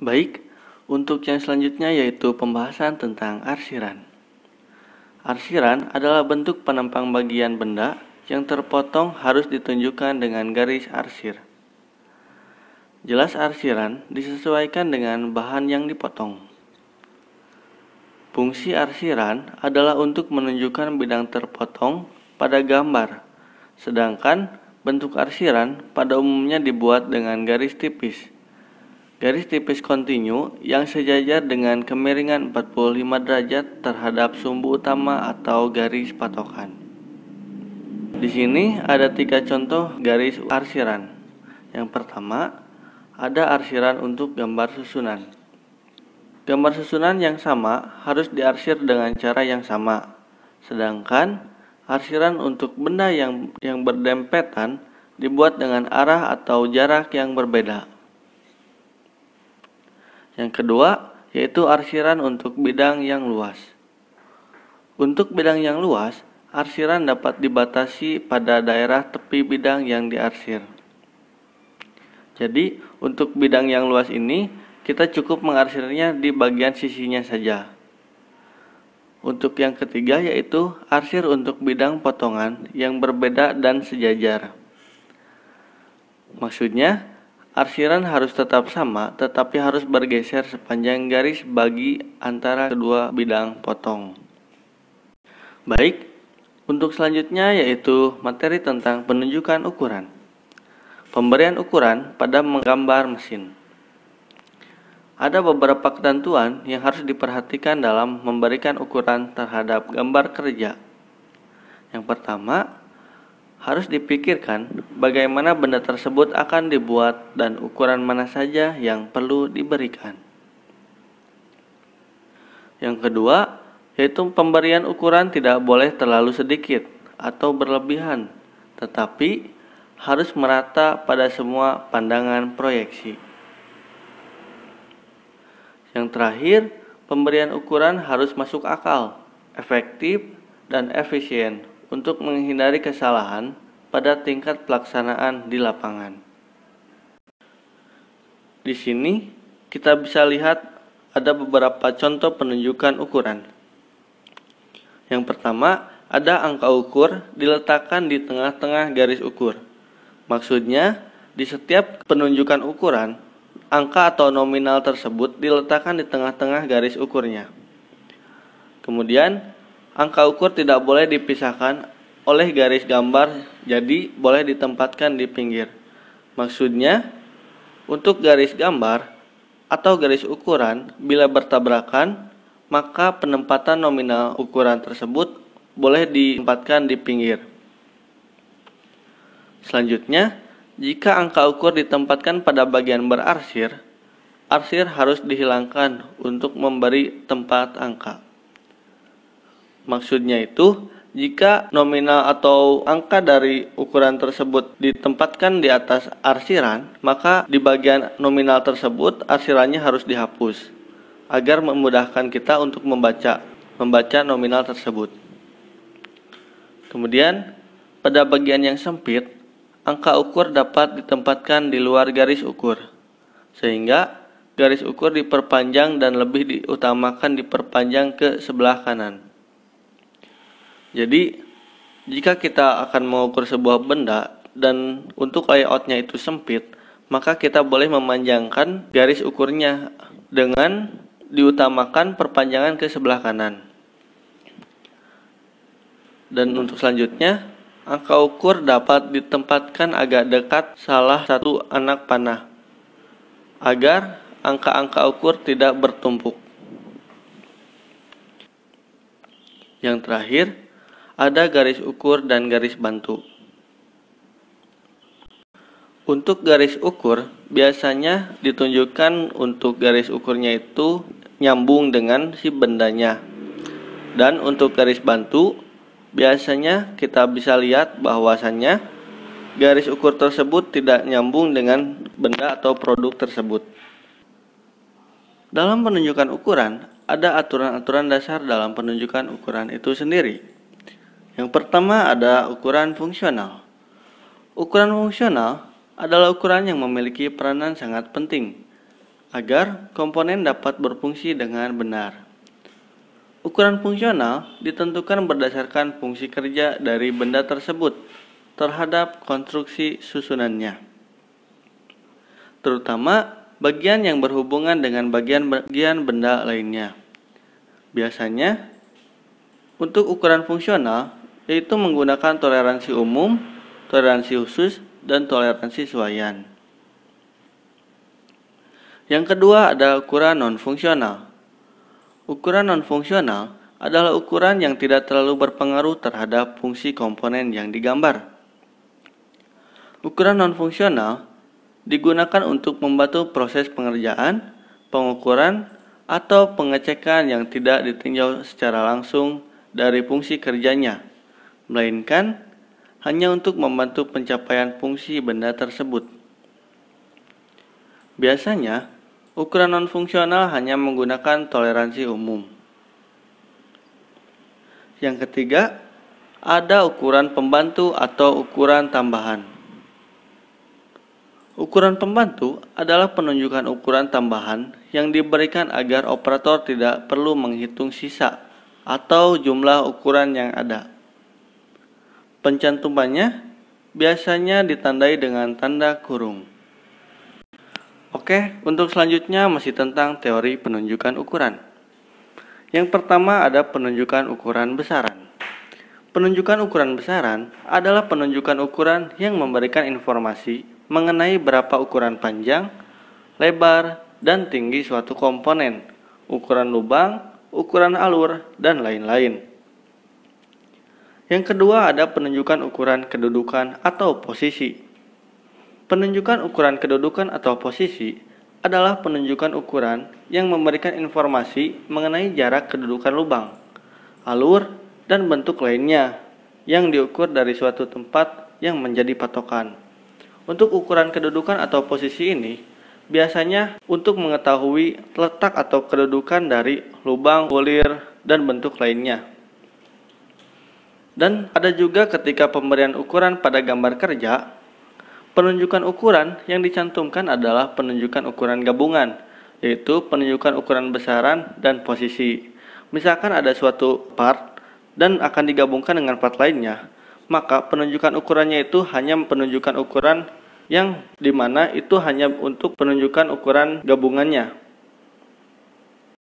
Baik, untuk yang selanjutnya yaitu pembahasan tentang arsiran. Arsiran adalah bentuk penempang bagian benda yang terpotong harus ditunjukkan dengan garis arsir. Jelas arsiran disesuaikan dengan bahan yang dipotong. Fungsi arsiran adalah untuk menunjukkan bidang terpotong pada gambar, sedangkan bentuk arsiran pada umumnya dibuat dengan garis tipis. Garis tipis kontinu yang sejajar dengan kemiringan 45 derajat terhadap sumbu utama atau garis patokan. Di sini ada 3 contoh garis arsiran. Yang pertama, ada arsiran untuk gambar susunan. Gambar susunan yang sama harus diarsir dengan cara yang sama. Sedangkan arsiran untuk benda yang berdempetan dibuat dengan arah atau jarak yang berbeda. Yang kedua, yaitu arsiran untuk bidang yang luas. Untuk bidang yang luas, arsiran dapat dibatasi pada daerah tepi bidang yang diarsir. Jadi, untuk bidang yang luas ini, kita cukup mengarsirnya di bagian sisinya saja. Untuk yang ketiga, yaitu arsir untuk bidang potongan yang berbeda dan sejajar. Maksudnya, arsiran harus tetap sama, tetapi harus bergeser sepanjang garis bagi antara kedua bidang potong. Baik, untuk selanjutnya yaitu materi tentang penunjukan ukuran. Pemberian ukuran pada menggambar mesin. Ada beberapa ketentuan yang harus diperhatikan dalam memberikan ukuran terhadap gambar kerja. Yang pertama, harus dipikirkan bagaimana benda tersebut akan dibuat dan ukuran mana saja yang perlu diberikan. Yang kedua, yaitu pemberian ukuran tidak boleh terlalu sedikit atau berlebihan, tetapi harus merata pada semua pandangan proyeksi. Yang terakhir, pemberian ukuran harus masuk akal, efektif, dan efisien untuk menghindari kesalahan pada tingkat pelaksanaan di lapangan. Di sini kita bisa lihat ada beberapa contoh penunjukan ukuran. Yang pertama, ada angka ukur diletakkan di tengah-tengah garis ukur. Maksudnya, di setiap penunjukan ukuran, angka atau nominal tersebut diletakkan di tengah-tengah garis ukurnya. Kemudian, angka ukur tidak boleh dipisahkan oleh garis gambar, jadi boleh ditempatkan di pinggir. Maksudnya, untuk garis gambar atau garis ukuran bila bertabrakan, maka penempatan nominal ukuran tersebut boleh ditempatkan di pinggir. Selanjutnya, jika angka ukur ditempatkan pada bagian berarsir, arsir harus dihilangkan untuk memberi tempat angka. Maksudnya itu, jika nominal atau angka dari ukuran tersebut ditempatkan di atas arsiran, maka di bagian nominal tersebut arsirannya harus dihapus, agar memudahkan kita untuk membaca nominal tersebut. Kemudian, pada bagian yang sempit, angka ukur dapat ditempatkan di luar garis ukur, sehingga garis ukur diperpanjang dan lebih diutamakan diperpanjang ke sebelah kanan. Jadi, jika kita akan mengukur sebuah benda dan untuk layoutnya itu sempit, maka kita boleh memanjangkan garis ukurnya dengan diutamakan perpanjangan ke sebelah kanan. Dan untuk selanjutnya, angka ukur dapat ditempatkan agak dekat salah satu anak panah, agar angka-angka ukur tidak bertumpuk. Yang terakhir, ada garis ukur dan garis bantu. Untuk garis ukur, biasanya ditunjukkan untuk garis ukurnya itu nyambung dengan si bendanya. Dan untuk garis bantu, biasanya kita bisa lihat bahwasannya garis ukur tersebut tidak nyambung dengan benda atau produk tersebut. Dalam penunjukan ukuran, ada aturan-aturan dasar dalam penunjukan ukuran itu sendiri. Yang pertama ada ukuran fungsional. Ukuran fungsional adalah ukuran yang memiliki peranan sangat penting agar komponen dapat berfungsi dengan benar. Ukuran fungsional ditentukan berdasarkan fungsi kerja dari benda tersebut terhadap konstruksi susunannya, terutama bagian yang berhubungan dengan bagian-bagian benda lainnya. Biasanya, untuk ukuran fungsional, yaitu menggunakan toleransi umum, toleransi khusus, dan toleransi suaian. Yang kedua ada ukuran non-fungsional. Ukuran non-fungsional adalah ukuran yang tidak terlalu berpengaruh terhadap fungsi komponen yang digambar. Ukuran non-fungsional digunakan untuk membantu proses pengerjaan, pengukuran, atau pengecekan yang tidak ditinjau secara langsung dari fungsi kerjanya, melainkan hanya untuk membantu pencapaian fungsi benda tersebut. Biasanya, ukuran non-fungsional hanya menggunakan toleransi umum. Yang ketiga, ada ukuran pembantu atau ukuran tambahan. Ukuran pembantu adalah penunjukan ukuran tambahan yang diberikan agar operator tidak perlu menghitung sisa atau jumlah ukuran yang ada. Pencantumannya biasanya ditandai dengan tanda kurung. Oke, untuk selanjutnya masih tentang teori penunjukan ukuran. Yang pertama ada penunjukan ukuran besaran. Penunjukan ukuran besaran adalah penunjukan ukuran yang memberikan informasi mengenai berapa ukuran panjang, lebar, dan tinggi suatu komponen, ukuran lubang, ukuran alur, dan lain-lain. Yang kedua ada penunjukan ukuran kedudukan atau posisi. Penunjukan ukuran kedudukan atau posisi adalah penunjukan ukuran yang memberikan informasi mengenai jarak kedudukan lubang, alur, dan bentuk lainnya yang diukur dari suatu tempat yang menjadi patokan. Untuk ukuran kedudukan atau posisi ini, biasanya untuk mengetahui letak atau kedudukan dari lubang, bulir, dan bentuk lainnya. Dan ada juga ketika pemberian ukuran pada gambar kerja, penunjukan ukuran yang dicantumkan adalah penunjukan ukuran gabungan, yaitu penunjukan ukuran besaran dan posisi. Misalkan ada suatu part dan akan digabungkan dengan part lainnya, maka penunjukan ukurannya itu hanya penunjukan ukuran yang dimana itu hanya untuk penunjukan ukuran gabungannya.